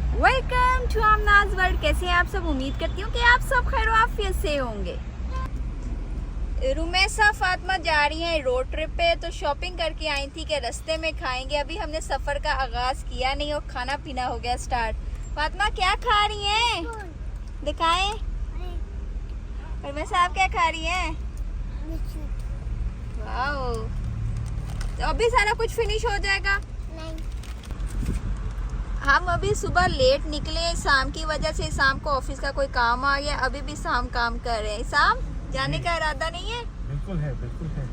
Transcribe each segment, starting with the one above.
Welcome to आमनाज world. कैसे हैं आप सब? उम्मीद करती हूँ कि आप सब खैर आफियत से होंगे। रुमैसा फातिमा जा रही हैं रोड ट्रिप पे, तो शॉपिंग करके आई थी कि रास्ते में खाएंगे। अभी हमने सफ़र का आगाज़ किया नहीं और खाना पीना हो गया स्टार्ट। फातिमा क्या खा रही हैं? दिखाएं। रुमैसा आप क्या खा रही हैं? वाओ, तो अभी सारा कुछ फिनिश हो जाएगा? हम अभी सुबह लेट निकले, शाम की वजह से शाम को ऑफिस का कोई काम आ गया। अभी भी शाम काम कर रहे हैं। शाम जाने का इरादा नहीं है? बिल्कुल है, बिल्कुल है।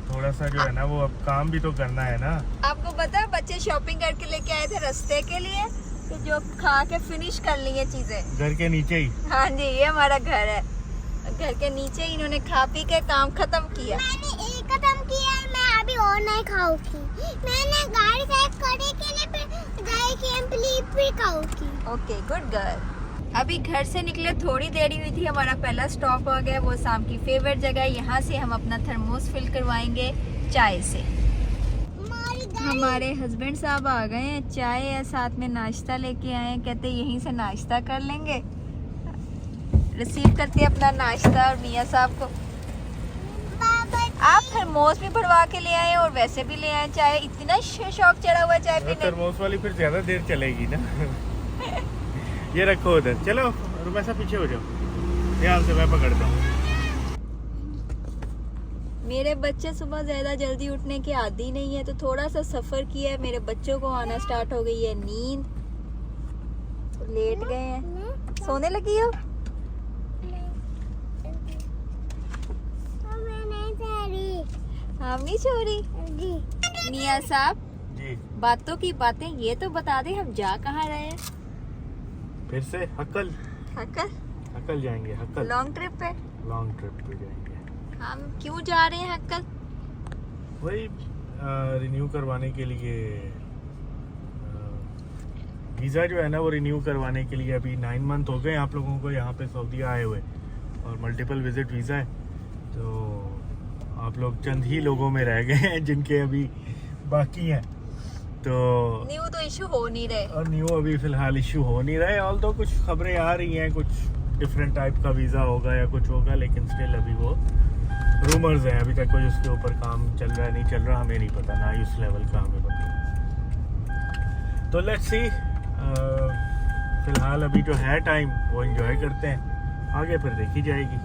थोड़ा सा जो है ना, वो अब काम भी तो करना है ना। आपको पता है बच्चे शॉपिंग करके लेके आए थे रास्ते के लिए, तो जो खा के फिनिश कर ली है चीजें घर के नीचे ही। हाँ जी, ये हमारा घर है। घर के नीचे ही इन्होंने खा पी के काम खत्म किया। मैंने एक खत्म किया है, मैं अभी और नहीं खाऊंगी। मैंने गाड़ी साइड करने के लिए फिर गाड़ी की एम्पली भी खाऊंगी। Okay, good girl. अभी घर से निकले थोड़ी देरी हुई थी, हमारा पहला स्टॉप हो गया। वो शाम की फेवरेट जगह है। यहाँ से हम अपना थर्मोस फिल करवाएंगे चाय से। हमारे हस्बैंड साहब आ गए हैं, चाय है साथ में नाश्ता लेके आए हैं। कहते यहीं से नाश्ता कर लेंगे। रिसीव करते हैं अपना नाश्ता और मियाँ साहब को। आप थर्मोस भी भरवा के ले आए और वैसे भी ले आए चाय। इतना शौक चढ़ा हुआ चाय पीने। थर्मोस वाली फिर ज्यादा देर चलेगी ना। ये रखो उधर। चलो रुमैसा पीछे हो जाओ, ध्यान से, मैं पकड़ता हूँ। मेरे बच्चे सुबह ज्यादा जल्दी उठने के आदी नहीं है, तो थोड़ा सा सफर किया है। मेरे बच्चों को आना स्टार्ट हो गई है नींद, तो लेट गए हैं। सोने लगी हो? हम नहीं सो रही। मियाँ साहब जी, बातों की बातें ये तो बता दे, हम जा कहाँ रहे हैं? फिर से हक्कल हक्कल जाएंगे। हक्कल लॉन्ग ट्रिप पे। लॉन्ग ट्रिप पे जाएंगे। हम क्यों जा रहे हैं हक्कल? वही रिन्यू करवाने के लिए। वीज़ा जो है ना, वो रिन्यू करवाने के लिए अभी 9 मंथ हो गए आप लोगों को यहाँ पे सऊदी आए हुए, और मल्टीपल विजिट वीज़ा है। तो आप लोग चंद ही लोगों में रह गए हैं जिनके अभी बाकी हैं। तो न्यू तो इशू हो नहीं रहे, और न्यू अभी फ़िलहाल इशू हो नहीं रहे। ऑल तो कुछ खबरें आ रही हैं, कुछ डिफरेंट टाइप का वीज़ा होगा या कुछ होगा, लेकिन स्टिल अभी वो रूमर्स हैं। अभी तक कोई उसके ऊपर काम चल रहा है नहीं चल रहा, हमें नहीं पता, ना ही उस लेवल का हमें पता। तो लेट्स सी। फिलहाल अभी जो है टाइम वो एंजॉय करते हैं, आगे फिर देखी जाएगी।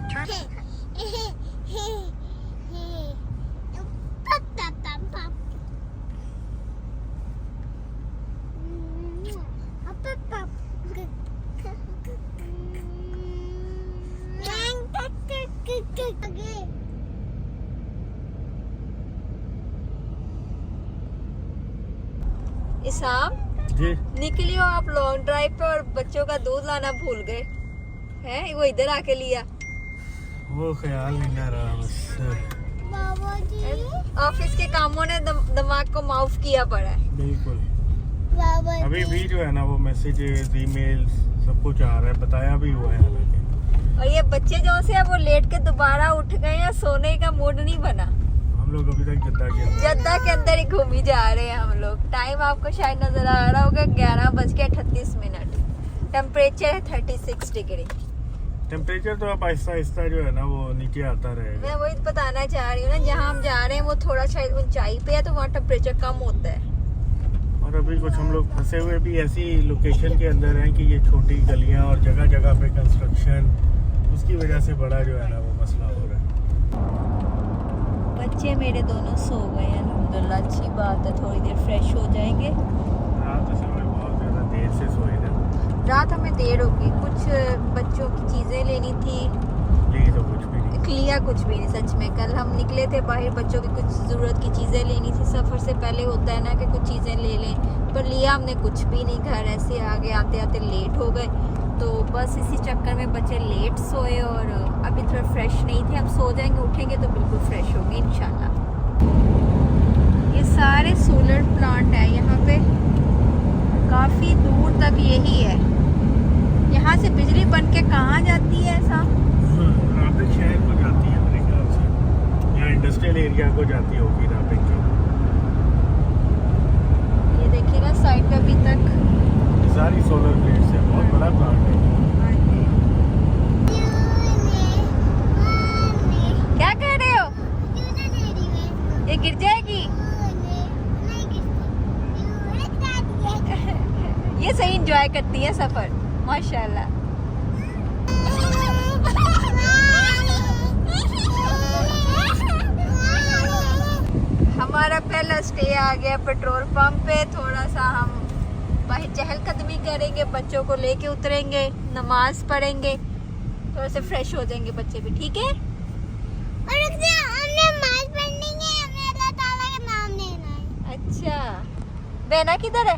इसाम जी, निकली हो आप लॉन्ग ड्राइव पे और बच्चों का दूध लाना भूल गए हैं? वो इधर आके लिया। वो ख्याल नहीं ना रहा बस। बाबा जी, ऑफिस के कामों ने दिमाग को माफ किया पड़ा है। बिल्कुल। बाबा जी। अभी भी जो है ना, वो मैसेजेस, ईमेल्स सब कुछ आ रहा है, बताया भी हुआ है हालांकि। और ये बच्चे जो से वो लेट के दोबारा उठ गए हैं, सोने का मूड नहीं बना। हम लोग अभी तक जद्दा के अंदर ही घूमी जा रहे हैं हम लोग। टाइम आपको शायद नजर आ रहा होगा 11:38। टेम्परेचर है 36 डिग्री। टेम्परेचर तो अब आहिस्ता आहिस्ता जो है ना, वो नीचे आता रहेगा। मैं वही बताना चाह रही हूँ ना, जहाँ हम जा रहे हैं वो थोड़ा शायद ऊंचाई पे है, तो वहाँ टेम्परेचर कम होता है। और अभी कुछ हम लोग फंसे हुए भी ऐसी लोकेशन के अंदर हैं कि ये छोटी गलियां और जगह जगह पे कंस्ट्रक्शन, उसकी वजह से बड़ा जो है ना वो मसला हो रहा है। बच्चे मेरे दोनों सो गए हैं अल्हम्दुलिल्लाह, अच्छी बात है। थोड़ी देर फ्रेश हो जाएंगे। रात से मैं बहुत ज़्यादा देर से सोए थे। रात हमें देर होगी, कुछ बच्चों की चीज़ें लेनी थी। यही तो कुछ भी नहीं। लिया कुछ भी नहीं सच में। कल हम निकले थे बाहर, बच्चों की कुछ ज़रूरत की चीज़ें लेनी थी। सफ़र से पहले होता है ना कि कुछ चीज़ें ले लें, पर लिया हमने कुछ भी नहीं। घर ऐसे आगे आते आते लेट हो गए, तो बस इसी चक्कर में बच्चे लेट सोए और अभी थोड़ा फ्रेश नहीं थे। अब सो जाएंगे, उठेंगे तो बिल्कुल फ्रेश होंगे इंशाल्लाह। ये सारे सोलर प्लांट है यहाँ पे, काफ़ी दूर तक यही है। यहाँ से बिजली बन के कहाँ जाती है ऐसा? राबिक शहर को जाती है मेरे ख्याल से, या इंडस्ट्रियल एरिया को जाती होगी राबिक की। ये देखिए ना, साइड पे सारी सोलर प्लेट्स है, बहुत बड़ा प्लांट है। क्या कर रहे हो? ये गिर जाएगी। ये सही एंजॉय करती है सफर, माशाल्लाह। हमारा पहला स्टे आ गया पेट्रोल पंप पे। थोड़ा सा हम बाहर चहलकदमी करेंगे, बच्चों को लेके उतरेंगे, नमाज पढ़ेंगे, थोड़ा से फ्रेश हो जाएंगे बच्चे भी, ठीक है? और हमने नमाज पढ़नी है, हमने अल्लाह ताला का नाम लेना है। अच्छा, बहना किधर है?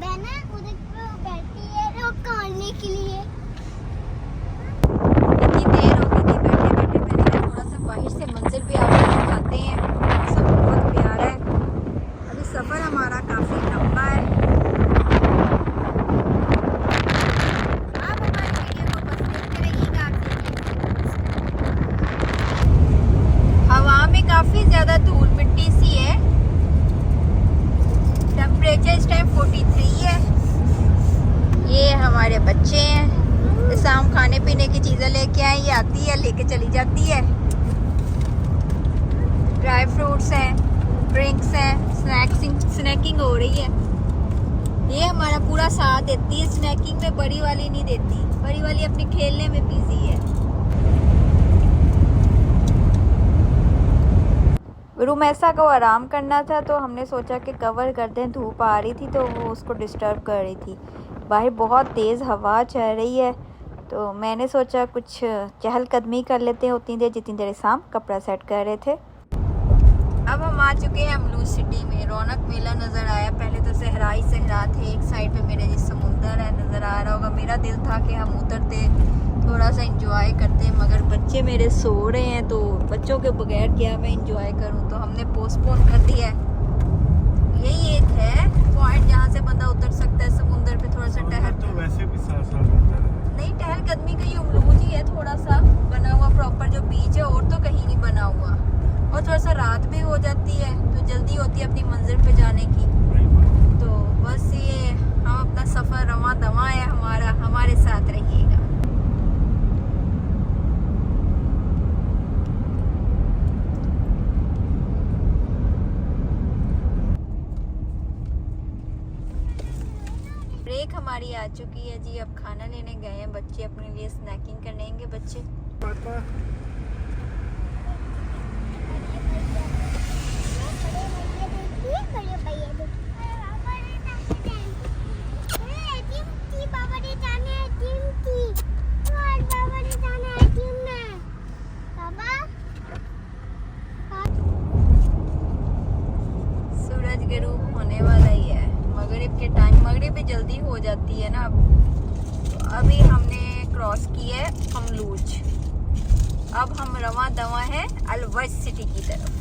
बहना उधर पे बैठी है रोक करने के लिए। इतनी देर हो गई थी बैठे बैठे, मैंने कहा थोड़ा सा बाहर से मंजिल भी आपको दिखाते हैं। सब बहुत प्यारा है। अभी सफ़र हमारा काफ़ी लंबा है। आप हमारी वीडियो को पसंद करेंगे। हवा में काफ़ी ज़्यादा धूल मिट्टी सी है। टेम्परेचर इस टाइम 43 है। ये हमारे बच्चे हैं, जैसे हम खाने पीने की चीज़ें लेके आए, ये आती है लेके चली जाती है। ड्राई फ्रूट्स हैं, ड्रिंक्स हैं, स्नैकिंग हो रही है। ये हमारा पूरा साथ देती है स्नैकिंग में, बड़ी वाली नहीं देती। बड़ी वाली अपने खेलने में बिजी है। रूमैसा को आराम करना था तो हमने सोचा कि कवर कर दें। धूप आ रही थी तो वो उसको डिस्टर्ब कर रही थी। बाहर बहुत तेज़ हवा चल रही है तो मैंने सोचा कुछ चहलकदमी कर लेते हैं उतनी देर जितनी देर शाम कपड़ा सेट कर रहे थे। अब हम आ चुके हैं अमलूज सिटी में। रौनक मेला नज़र आया। पहले तो सहरा ही सहरा थे, एक साइड पे मेरे जिस समुंदर है नज़र आ रहा होगा। मेरा दिल था कि हम उतरते, थोड़ा सा इंजॉय करते, मगर बच्चे मेरे सो रहे हैं तो बच्चों के बगैर क्या मैं इंजॉय करूं, तो हमने पोस्टपोन कर दिया है। यही एक है पॉइंट जहां से बंदा उतर सकता है समुंदर पे, थोड़ा सा टहल। तो वैसे भी साफ रहता है। नहीं, टहलकदमी का ये अमलूज ही है, थोड़ा सा बना हुआ प्रॉपर जो बीच है, और तो कहीं नहीं बना हुआ। और थोड़ा सा रात भी हो जाती है तो जल्दी होती है अपनी मंजिल पे जाने की। तो बस ये हम अपना सफ़र रवां दवा है हमारा, हमारे साथ रहिएगा। ब्रेक हमारी आ चुकी है जी। अब खाना लेने गए हैं बच्चे, अपने लिए स्नैकिंग करेंगे बच्चे। सूरज गरूब होने वाला ही है। मगरिब के टाइम, मगरिब भी जल्दी हो जाती है ना। तो अभी हमने क्रॉस किया है अमलूज। अब हम रवां दवा है अलवज सिटी की तरफ।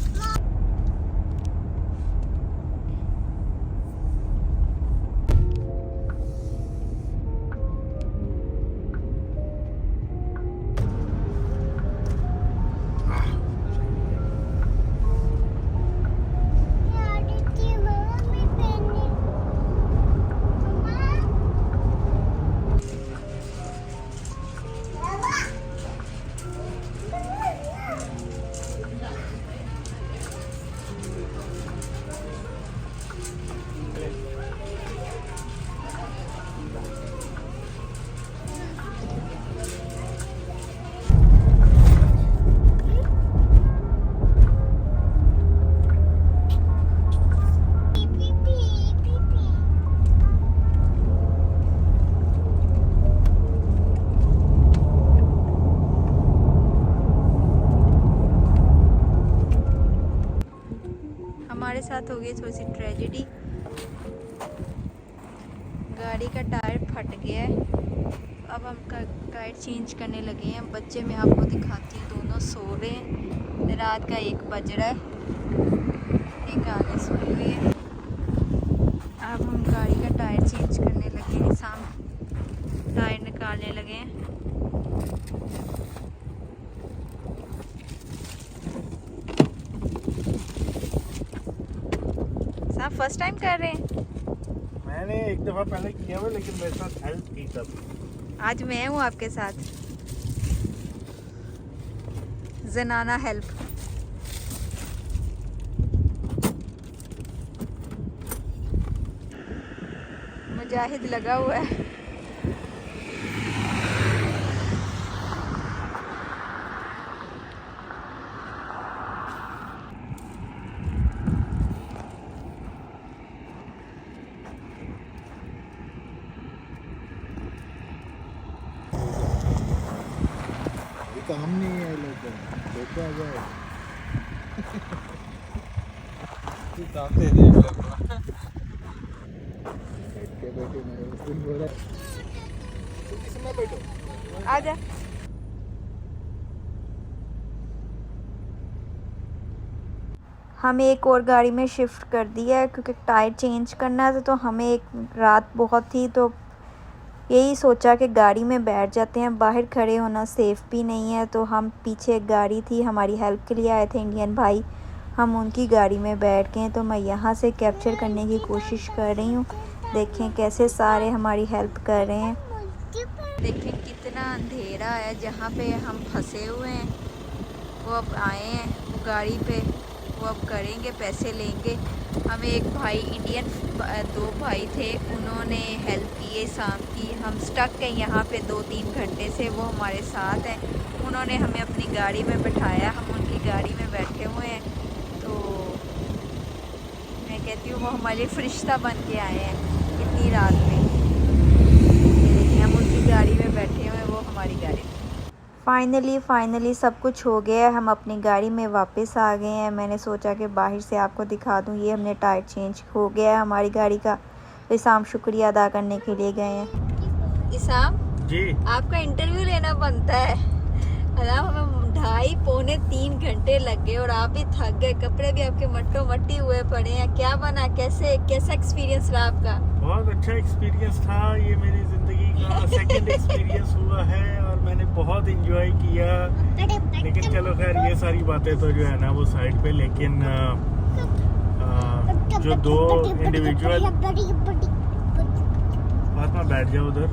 हमारे साथ हो गई थोड़ी सी ट्रेजेडी। गाड़ी का टायर फट गया है। अब हम टायर चेंज करने लगे हैं। बच्चे मैं आपको दिखाती हूँ, दोनों सो रहे हैं। रात का 1 बज रहा है, एक आगे सोई हुई है। अब हम गाड़ी का टायर चेंज करने लगे हैं, सामने टायर निकालने लगे हैं। फर्स्ट टाइम कर रहे हैं। मैंने मैंने एक दफ़ा पहले किया हुआ, लेकिन मेरे साथ हेल्प की तब। आज मैं हूँ आपके साथ, जनाना हेल्प। मुजाहिद लगा हुआ है। काम नहीं है लोग देखो आ जाए तू काम दे दे बैठे बैठे मैं उस दिन बोला तू किसमें बैठो आजा। हमें एक और गाड़ी में शिफ्ट कर दिया है क्योंकि टायर चेंज करना था, तो हमें एक रात बहुत थी तो यही सोचा कि गाड़ी में बैठ जाते हैं। बाहर खड़े होना सेफ़ भी नहीं है, तो हम पीछे एक गाड़ी थी, हमारी हेल्प के लिए आए थे इंडियन भाई, हम उनकी गाड़ी में बैठ गए। तो मैं यहाँ से कैप्चर करने की कोशिश कर रही हूँ। देखें कैसे सारे हमारी हेल्प कर रहे हैं। देखें कितना अंधेरा है, जहाँ पे हम फंसे हुए हैं वो अब आए हैं वो गाड़ी पे, वो अब करेंगे, पैसे लेंगे। हमें एक भाई इंडियन, दो भाई थे, उन्होंने हेल्प की है शाम की। हम स्टक हैं यहाँ पे 2-3 घंटे से, वो हमारे साथ हैं। उन्होंने हमें अपनी गाड़ी में बैठाया, हम उनकी गाड़ी में बैठे हुए हैं। तो मैं कहती हूँ वो हमारे लिए फरिश्ता बन के आए हैं इतनी रात में। हम उनकी गाड़ी में बैठे हुए हैं, वो हमारी गाड़ी में। फाइनली सब कुछ हो गया है, हम अपनी गाड़ी में वापस आ गए हैं। मैंने सोचा कि बाहर से आपको दिखा दूं, ये हमने टायर चेंज हो गया है हमारी गाड़ी का। तो इसाम शुक्रिया अदा करने के लिए गए हैं। इसाम जी, आपका इंटरव्यू लेना बनता है। हमें 2.5-3 घंटे लग गए और आप भी थक गए, कपड़े भी आपके मट्टो मट्टी हुए पड़े हैं। क्या बना, कैसा एक्सपीरियंस रहा आपका? बहुत अच्छा एक्सपीरियंस था। ये मेरी ज़िंदगी का सेकंड एक्सपीरियंस हुआ है और मैंने बहुत इंजॉय किया। लेकिन चलो खैर, ये सारी बातें तो जो है ना वो साइड पे, लेकिन जो 2 इंडिविजुअल, फातिमा बैठ जाओ उधर,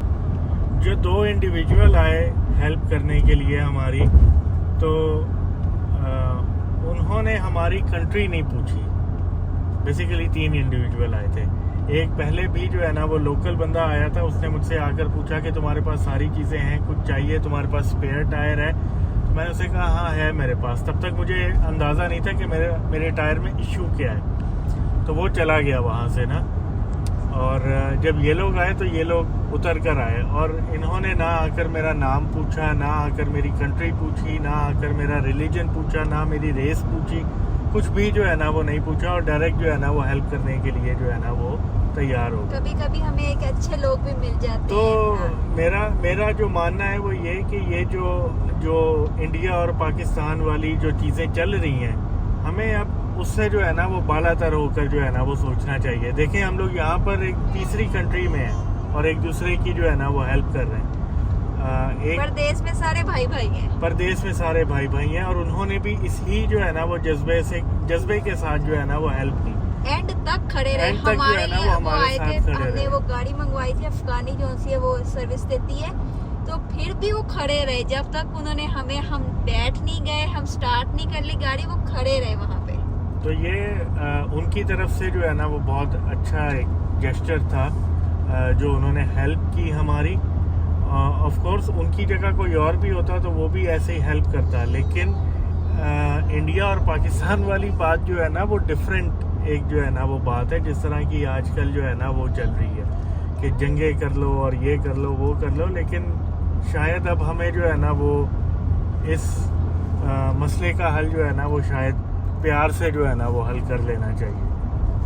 जो 2 इंडिविजुअल आए हेल्प करने के लिए हमारी, तो उन्होंने हमारी कंट्री नहीं पूछी। बेसिकली 3 इंडिविजुअल आए थे। एक पहले भी जो है ना वो लोकल बंदा आया था, उसने मुझसे आकर पूछा कि तुम्हारे पास सारी चीज़ें हैं, कुछ चाहिए, तुम्हारे पास स्पेयर टायर है? तो मैंने उसे कहा हाँ है मेरे पास। तब तक मुझे अंदाज़ा नहीं था कि मेरे टायर में इशू क्या है। तो वो चला गया वहाँ से ना, और जब ये लोग आए तो ये लोग उतर कर आए और इन्होंने ना आकर मेरा नाम पूछा, ना आकर मेरी कंट्री पूछी, ना आकर मेरा रिलीजन पूछा, ना मेरी रेस पूछी, कुछ भी जो है ना वो नहीं पूछा, और डायरेक्ट जो है ना वो हेल्प करने के लिए जो है ना वो तैयार हो। कभी कभी हमें एक अच्छे लोग भी मिल जाते तो हैं। हाँ। मेरा जो मानना है वो ये कि ये जो इंडिया और पाकिस्तान वाली जो चीज़ें चल रही हैं, हमें अब उससे जो है ना वो बालातर होकर जो है ना वो सोचना चाहिए। देखें हम लोग यहाँ पर एक तीसरी कंट्री में हैं और एक दूसरे की जो है ना वो हेल्प कर रहे हैं। परदेश में सारे भाई भाई हैं। परदेश में सारे भाई भाई हैं, और उन्होंने भी इसी जो है ना वो जज्बे के साथ जो है ना वो हेल्प की। एंड तक खड़े रहे एंड तक जो हमारे है ना लिए। वो हमारे आए थे, साथ खड़े हमने रहे। वो गाड़ी मंगवाई थी अफगानी जो सी है वो सर्विस देती है, तो फिर भी वो खड़े रहे जब तक उन्होंने हम बैठ नहीं गए, हम स्टार्ट नहीं कर ली गाड़ी, वो खड़े रहे वहाँ पे। तो ये उनकी तरफ से जो है ना वो बहुत अच्छा एक जेस्चर था जो उन्होंने हेल्प की हमारी। ऑफ कोर्स उनकी जगह कोई और भी होता तो वो भी ऐसे ही हेल्प करता, लेकिन इंडिया और पाकिस्तान वाली बात जो है ना वो डिफरेंट एक जो है ना वो बात है, जिस तरह की आजकल जो है ना वो चल रही है कि जंगे कर लो और ये कर लो वो कर लो। लेकिन शायद अब हमें जो है ना वो इस मसले का हल जो है ना वो शायद प्यार से जो है ना वो हल कर लेना चाहिए।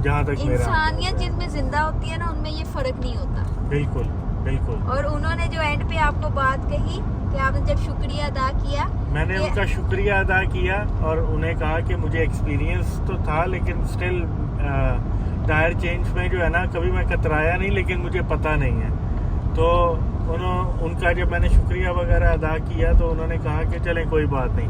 जहाँ तक मेरा इंसानियत जिनमें जिंदा होती है ना, उनमें ये फर्क नहीं होता। बिल्कुल बिल्कुल। और उन्होंने जो एंड पे आपको बात कही कि आपने जब शुक्रिया अदा किया, मैंने उनका शुक्रिया अदा किया और उन्हें कहा कि मुझे एक्सपीरियंस तो था, लेकिन स्टिल टायर चेंज में जो है ना कभी मैं कतराया नहीं, लेकिन मुझे पता नहीं है। तो उनका जब मैंने शुक्रिया वगैरह अदा किया तो उन्होंने कहा कि चलें कोई बात नहीं,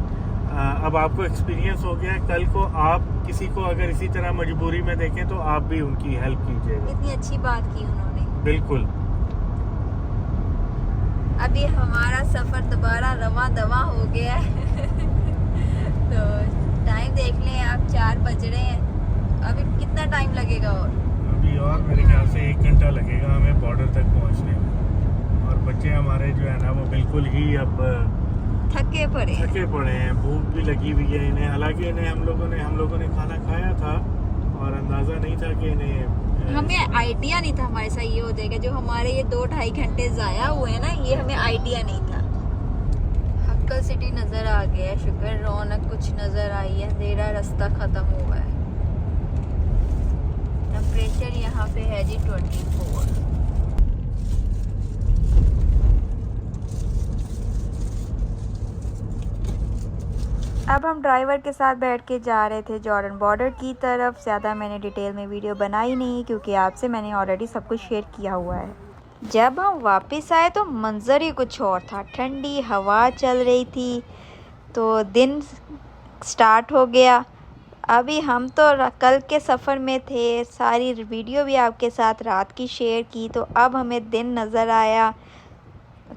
अब आपको एक्सपीरियंस हो गया है, कल को आप किसी को अगर इसी तरह मजबूरी में देखें तो आप भी उनकी हेल्प कीजिएगा। कितनी अच्छी बात की उन्होंने। बिल्कुल। अभी हमारा सफर दोबारा रवा दवा हो गया है तो टाइम देख लें आप, 4 बज रहे हैं। अभी कितना टाइम लगेगा? और मेरे ख्याल से 1 घंटा लगेगा हमें बॉर्डर तक पहुंचने में। और बच्चे हमारे जो है ना वो बिल्कुल ही अब थके पड़े हैं, भूख भी लगी हुई है इन्हें। हालांकि इन्हें हम लोगों ने खाना खाया था और अंदाज़ा नहीं था कि इन्हें, हमें आइडिया नहीं था हमारे साथ ये हो जाएगा। जो हमारे ये 2-2.5 घंटे ज़ाया हुए हैं ना, ये हमें आइडिया नहीं था। हक्कल सिटी नज़र आ गया है, शुक्र रौनक कुछ नज़र आई है, अंधेरा रास्ता ख़त्म हुआ है। टेम्परेचर यहाँ पे है जी 24। अब हम ड्राइवर के साथ बैठ के जा रहे थे जॉर्डन बॉर्डर की तरफ। ज़्यादा मैंने डिटेल में वीडियो बनाई नहीं क्योंकि आपसे मैंने ऑलरेडी सब कुछ शेयर किया हुआ है। जब हम वापस आए तो मंज़र ही कुछ और था। ठंडी हवा चल रही थी तो दिन स्टार्ट हो गया। अभी हम तो कल के सफ़र में थे, सारी वीडियो भी आपके साथ रात की शेयर की। तो अब हमें दिन नज़र आया,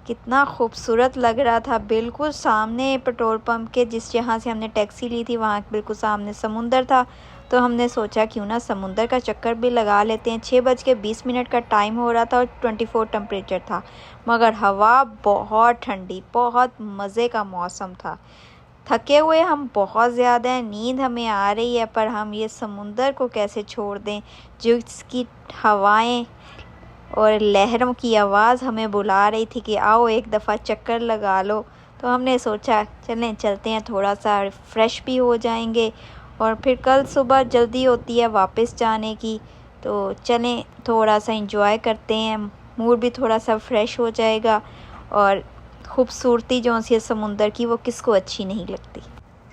कितना खूबसूरत लग रहा था। बिल्कुल सामने पेट्रोल पंप के जिस जहाँ से हमने टैक्सी ली थी वहाँ बिल्कुल सामने समुंदर था। तो हमने सोचा क्यों ना समुंदर का चक्कर भी लगा लेते हैं। 6:20 का टाइम हो रहा था और 24 टेम्परेचर था, मगर हवा बहुत ठंडी, बहुत मज़े का मौसम था। थके हुए हम बहुत ज़्यादा हैं, नींद हमें आ रही है, पर हम ये समुंदर को कैसे छोड़ दें जो इसकी हवाएं और लहरों की आवाज़ हमें बुला रही थी कि आओ एक दफ़ा चक्कर लगा लो। तो हमने सोचा चलते हैं, थोड़ा सा फ्रेश भी हो जाएंगे और फिर कल सुबह जल्दी होती है वापस जाने की। तो चलें थोड़ा सा एंजॉय करते हैं, मूड भी थोड़ा सा फ्रेश हो जाएगा। और खूबसूरती जो सी समुंदर की वो किसको अच्छी नहीं लगती।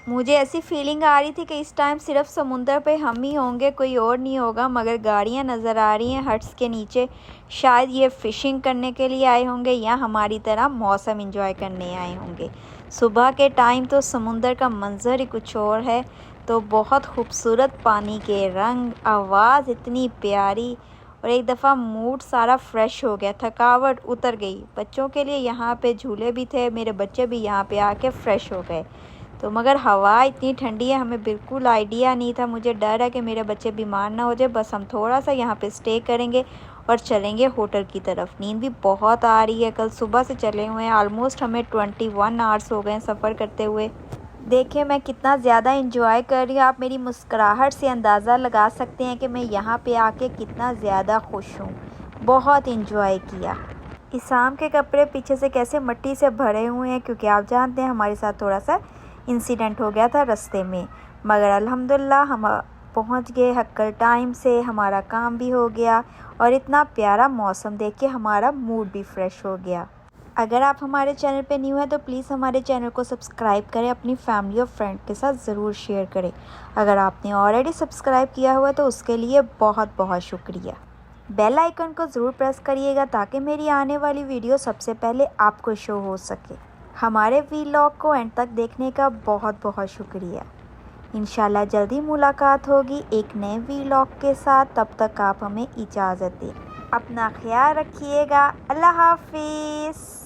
मुझे ऐसी फीलिंग आ रही थी कि इस टाइम सिर्फ समुंदर पे हम ही होंगे, कोई और नहीं होगा। मगर गाड़ियां नज़र आ रही हैं हट्स के नीचे, शायद ये फ़िशिंग करने के लिए आए होंगे या हमारी तरह मौसम एंजॉय करने आए होंगे। सुबह के टाइम तो समुंदर का मंज़र ही कुछ और है। तो बहुत खूबसूरत पानी के रंग, आवाज़ इतनी प्यारी, और एक दफ़ा मूड सारा फ्रेश हो गया, थकावट उतर गई। बच्चों के लिए यहाँ पे झूले भी थे, मेरे बच्चे भी यहाँ पे आके फ़्रेश हो गए। तो मगर हवा इतनी ठंडी है, हमें बिल्कुल आइडिया नहीं था। मुझे डर है कि मेरे बच्चे बीमार ना हो जाए। बस हम थोड़ा सा यहाँ पे स्टे करेंगे और चलेंगे होटल की तरफ। नींद भी बहुत आ रही है, कल सुबह से चले हुए हैं। ऑलमोस्ट हमें 21 आवर्स हो गए हैं सफ़र करते हुए। देखिए मैं कितना ज़्यादा इंजॉय कर रही हूँ। आप मेरी मुस्कुराहट से अंदाज़ा लगा सकते हैं कि मैं यहाँ पे आके कितना ज़्यादा खुश हूँ। बहुत इंजॉय किया। इसाम के कपड़े पीछे से कैसे मिट्टी से भरे हुए हैं, क्योंकि आप जानते हैं हमारे साथ थोड़ा सा इंसिडेंट हो गया था रास्ते में। मगर अल्हम्दुलिल्लाह हम पहुँच गए हक्कल टाइम से, हमारा काम भी हो गया और इतना प्यारा मौसम देख के हमारा मूड भी फ्रेश हो गया। अगर आप हमारे चैनल पे न्यू है तो प्लीज़ हमारे चैनल को सब्सक्राइब करें, अपनी फैमिली और फ्रेंड के साथ ज़रूर शेयर करें। अगर आपने ऑलरेडी सब्सक्राइब किया हुआ है तो उसके लिए बहुत बहुत शुक्रिया। बेल आइकन को ज़रूर प्रेस करिएगा ताकि मेरी आने वाली वीडियो सबसे पहले आपको शो हो सके। हमारे वीलॉग को एंड तक देखने का बहुत बहुत शुक्रिया। इंशाल्लाह जल्दी मुलाकात होगी एक नए वीलॉग के साथ। तब तक आप हमें इजाज़त दें। अपना ख्याल रखिएगा। अल्लाह हाफिज़।